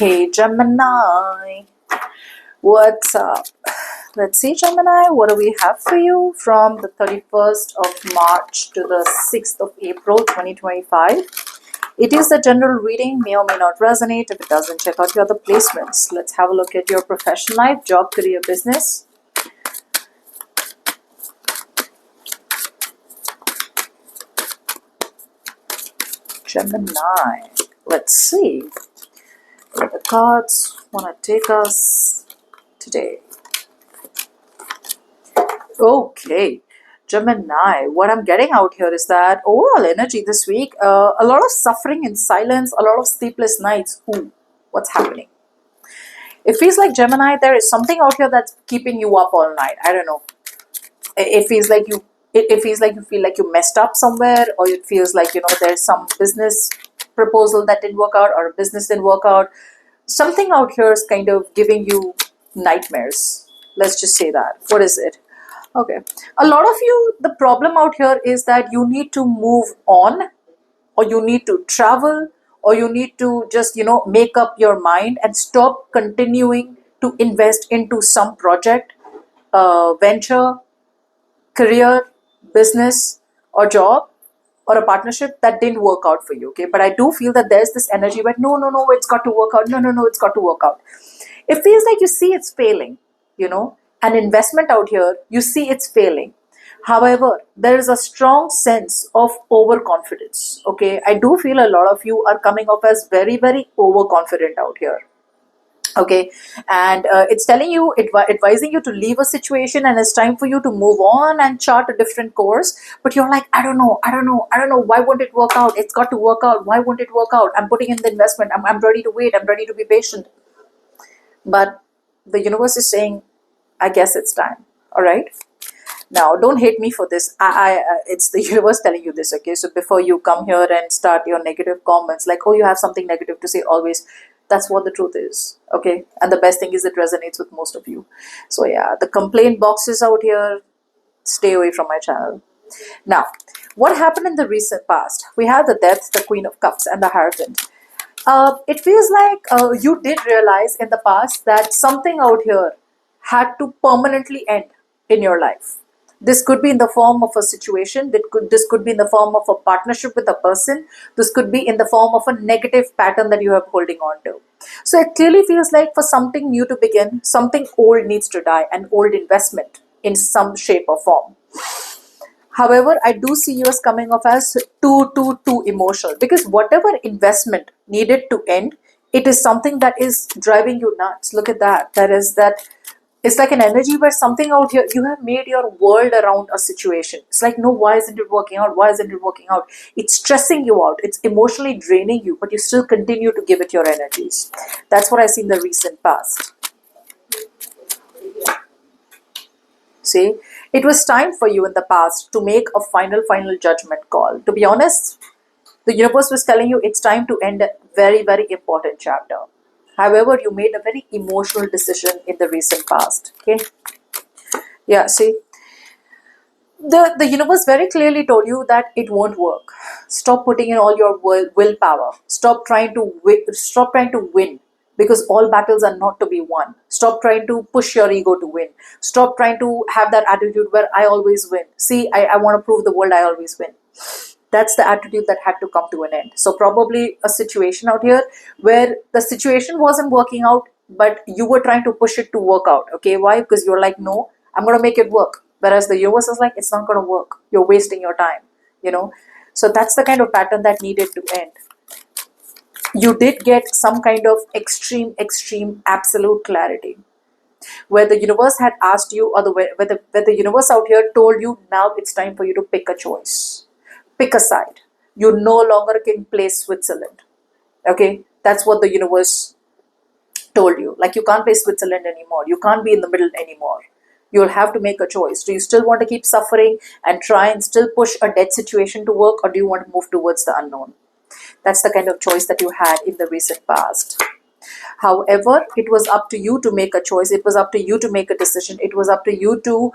Hey Gemini, what's up? Let's see, Gemini, what do we have for you from the 31st of March to the 6th of April 2025? It is a general reading, may or may not resonate. If it doesn't, check out your other placements. Let's have a look at your professional life, job, career, business. Gemini, let's see where the cards want to take us today. Okay, Gemini, what I'm getting out here is that overall energy this week, a lot of suffering in silence, a lot of sleepless nights. Ooh, what's happening? It feels like Gemini, there is something out here that's keeping you up all night. I don't know. It feels like you. It feels like you feel like you messed up somewhere, or it feels like there's some business proposal that didn't work out, or a business didn't work out. Something out here is kind of giving you nightmares. Let's just say that. What is it? Okay. A lot of you, the problem out here is that you need to move on, or you need to travel, or you need to just, make up your mind and stop continuing to invest into some project, venture, career, business, or job, or a partnership that didn't work out for you. Okay. But I do feel that there's this energy where no, it's got to work out. No, it's got to work out. It feels like you see it's failing, an investment out here, you see it's failing. However, there is a strong sense of overconfidence. Okay. I do feel a lot of you are coming off as very, very overconfident out here. Okay. And it's telling you, advising you to leave a situation, and it's time for you to move on and chart a different course. But you're like, I don't know. Why won't it work out? It's got to work out. Why won't it work out? I'm putting in the investment. I'm ready to wait. I'm ready to be patient. But the universe is saying, I guess it's time. All right. Now, don't hate me for this. It's the universe telling you this. Okay. So before you come here and start your negative comments, like, oh, you have something negative to say always. That's what the truth is. Okay. And the best thing is it resonates with most of you. So yeah, the complaint boxes out here, stay away from my channel. Now, what happened in the recent past? We have the Death, the Queen of Cups, and the Hierophant. It feels like you did realize in the past that something out here had to permanently end in your life. This could be in the form of a situation, this could be in the form of a partnership with a person, this could be in the form of a negative pattern that you are holding on to. So it clearly feels like for something new to begin, something old needs to die, an old investment in some shape or form. However, I do see you as coming off as too emotional, because whatever investment needed to end, it is something that is driving you nuts. Look at that. It's like an energy where something out here, you have made your world around a situation. It's like, no, why isn't it working out? Why isn't it working out? It's stressing you out. It's emotionally draining you, but you still continue to give it your energies. That's what I see in the recent past. See, it was time for you in the past to make a final judgment call. To be honest, the universe was telling you it's time to end a very, very important chapter. However, you made a very emotional decision in the recent past. Okay. Yeah, see, the universe very clearly told you that it won't work. Stop putting in all your willpower. Stop trying to win, because all battles are not to be won. Stop trying to push your ego to win. Stop trying to have that attitude where I always win. See, I want to prove the world I always win. That's the attitude that had to come to an end. So probably a situation out here where the situation wasn't working out, but you were trying to push it to work out. Okay, why? Because you're like, no, I'm going to make it work. Whereas the universe is like, it's not going to work. You're wasting your time. So that's the kind of pattern that needed to end. You did get some kind of extreme, absolute clarity, where the universe had asked you, or where the universe out here told you, now it's time for you to pick a choice. Pick a side. You no longer can play Switzerland. Okay, that's what the universe told you. Like, you can't play Switzerland anymore. You can't be in the middle anymore. You'll have to make a choice. Do you still want to keep suffering and try and still push a dead situation to work, or do you want to move towards the unknown? That's the kind of choice that you had in the recent past. However, it was up to you to make a choice. It was up to you to make a decision. It was up to you to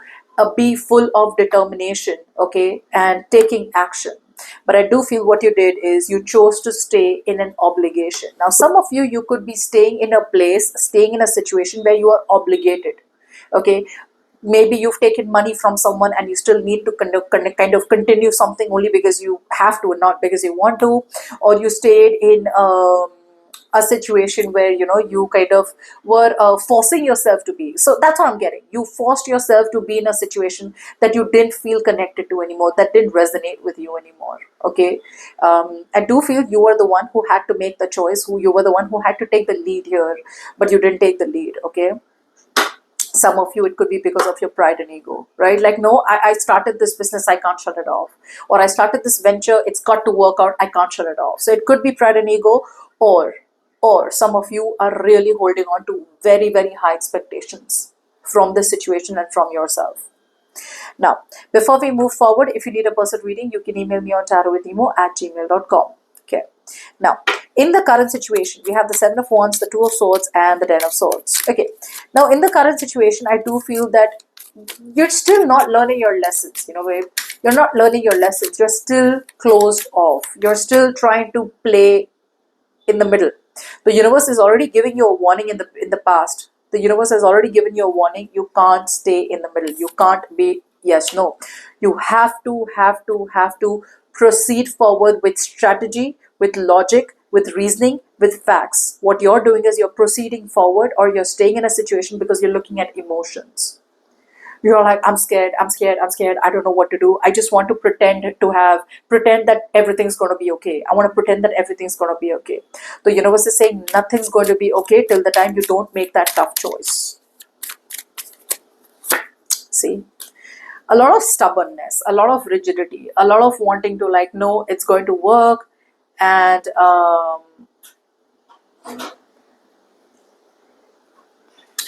be full of determination, okay, and taking action. But I do feel what you did is you chose to stay in an obligation. Now, some of you could be staying in a place, staying in a situation where you are obligated. Okay, maybe you've taken money from someone and you still need to kind of continue something only because you have to and not because you want to, or you stayed in a situation where you kind of were forcing yourself to be. So that's what I'm getting. You forced yourself to be in a situation that you didn't feel connected to anymore, that didn't resonate with you anymore. Okay, I do feel you were the one who had to make the choice, who you were the one who had to take the lead here, but you didn't take the lead. Okay, some of you, it could be because of your pride and ego, right? Like, no, I started this business, I can't shut it off. Or I started this venture, it's got to work out, I can't shut it off. So it could be pride and ego, or some of you are really holding on to very, very high expectations from this situation and from yourself. Now, before we move forward, if you need a personal reading, you can email me on tarotwithnimo@gmail.com. Okay. Now, in the current situation, we have the Seven of Wands, the Two of Swords, and the Ten of Swords. Okay. Now, in the current situation, I do feel that you're still not learning your lessons. Babe, you're not learning your lessons. You're still closed off. You're still trying to play in the middle. The universe is already giving you a warning in the past. The universe has already given you a warning. You can't stay in the middle. You can't be yes, no. You have to proceed forward with strategy, with logic, with reasoning, with facts. What you're doing is you're proceeding forward, or you're staying in a situation because you're looking at emotions. You're like, I'm scared, I don't know what to do. I just want to pretend that everything's going to be okay. I want to pretend that everything's going to be okay. The universe is saying nothing's going to be okay till the time you don't make that tough choice. See, a lot of stubbornness, a lot of rigidity, a lot of wanting to, like, no, it's going to work. And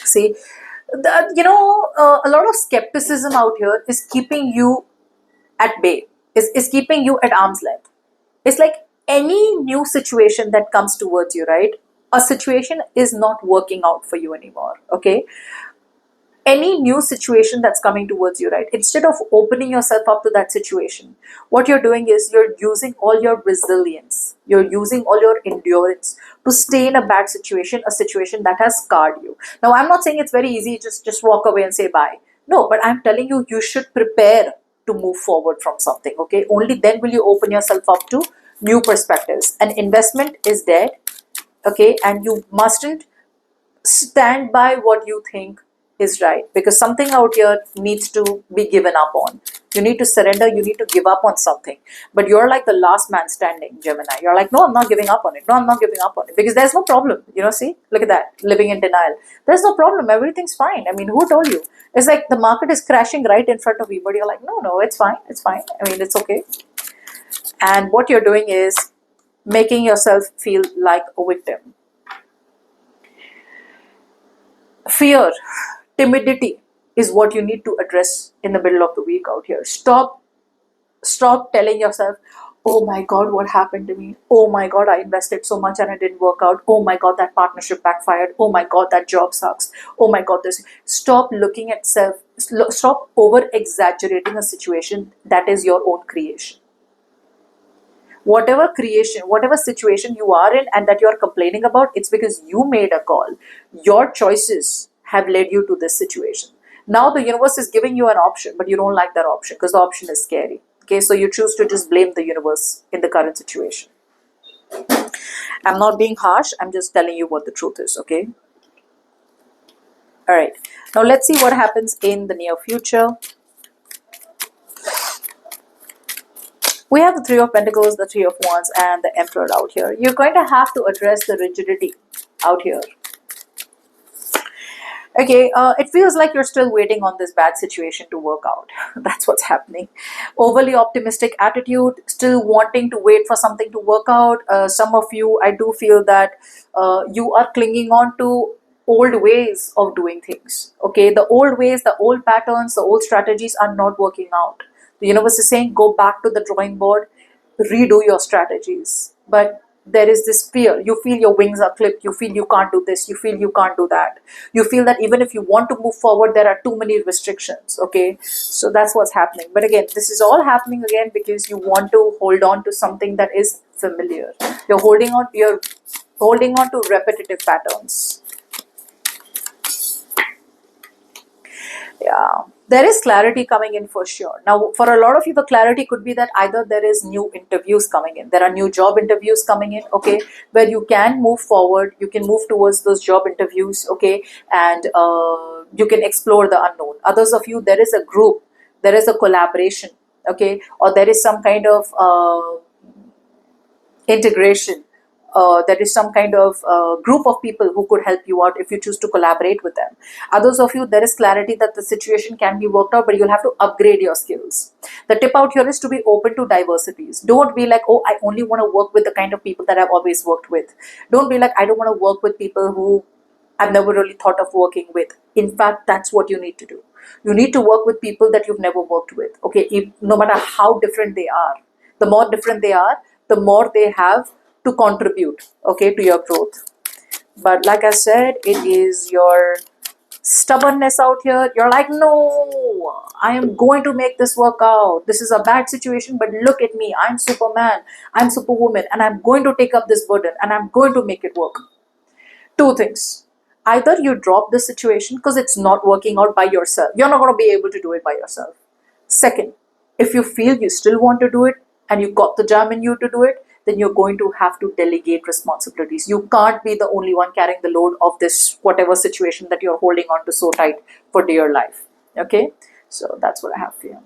see, a lot of skepticism out here is keeping you at bay, is keeping you at arm's length. It's like any new situation that comes towards you, right? A situation is not working out for you anymore. Okay, any new situation that's coming towards you, right? Instead of opening yourself up to that situation, what you're doing is you're using all your resilience, you're using all your endurance to stay in a bad situation, a situation that has scarred you. Now, I'm not saying it's very easy, just walk away and say bye. No, but I'm telling you, you should prepare to move forward from something. Okay, only then will you open yourself up to new perspectives. An investment is dead. Okay, and you mustn't stand by what you think is right, because something out here needs to be given up on. You need to surrender, you need to give up on something. But you're like the last man standing, Gemini. You're like, no, I'm not giving up on it. No, I'm not giving up on it, because there's no problem. See, look at that, living in denial. There's no problem, everything's fine. I mean, who told you? It's like the market is crashing right in front of you, but you're like, no, it's fine, it's fine. I mean, it's okay. And what you're doing is making yourself feel like a victim. Fear, timidity is what you need to address in the middle of the week out here. Stop telling yourself, oh my God, what happened to me? Oh my God, I invested so much and it didn't work out. Oh my God, that partnership backfired. Oh my God, that job sucks. Oh my God, this. Stop looking at stop over exaggerating a situation that is your own creation. Whatever situation you are in and that you are complaining about, it's because you made a call. Your choices have led you to this situation. Now the universe is giving you an option, but you don't like that option because the option is scary. Okay, so you choose to just blame the universe in the current situation. I'm not being harsh, I'm just telling you what the truth is, okay? Alright, now let's see what happens in the near future. We have the Three of Pentacles, the Three of Wands, and the Emperor out here. You're going to have to address the rigidity out here. Okay, it feels like you're still waiting on this bad situation to work out. That's what's happening. Overly optimistic attitude, still wanting to wait for something to work out. Some of you, I do feel that you are clinging on to old ways of doing things. Okay, the old ways, the old patterns, the old strategies are not working out. The universe is saying, go back to the drawing board, redo your strategies. But there is this fear. You feel your wings are clipped, you feel you can't do this, you feel you can't do that, you feel that even if you want to move forward, there are too many restrictions. Okay, so that's what's happening. But again, this is all happening again because you want to hold on to something that is familiar. You're holding on to repetitive patterns. Yeah, there is clarity coming in for sure. Now, for a lot of you, the clarity could be that either there is new interviews coming in, there are new job interviews coming in, okay, where you can move forward, you can move towards those job interviews, okay, and you can explore the unknown. Others of you, there is a group, there is a collaboration, okay, or there is some kind of integration. There is some kind of group of people who could help you out if you choose to collaborate with them. Others of you, there is clarity that the situation can be worked out, but you'll have to upgrade your skills. The tip out here is to be open to diversities. Don't be like, oh, I only want to work with the kind of people that I've always worked with. Don't be like, I don't want to work with people who I've never really thought of working with. In fact, that's what you need to do. You need to work with people that you've never worked with. Okay, no matter how different they are, the more different they are, the more they have to contribute, okay, to your growth. But like I said, it is your stubbornness out here. You're like, no, I am going to make this work out. This is a bad situation, but look at me. I'm Superman, I'm Superwoman, and I'm going to take up this burden and I'm going to make it work. Two things. Either you drop the situation because it's not working out by yourself. You're not going to be able to do it by yourself. Second, if you feel you still want to do it and you got the jam in you to do it, then you're going to have to delegate responsibilities. You can't be the only one carrying the load of this whatever situation that you're holding on to so tight for dear life. Okay, so that's what I have for you.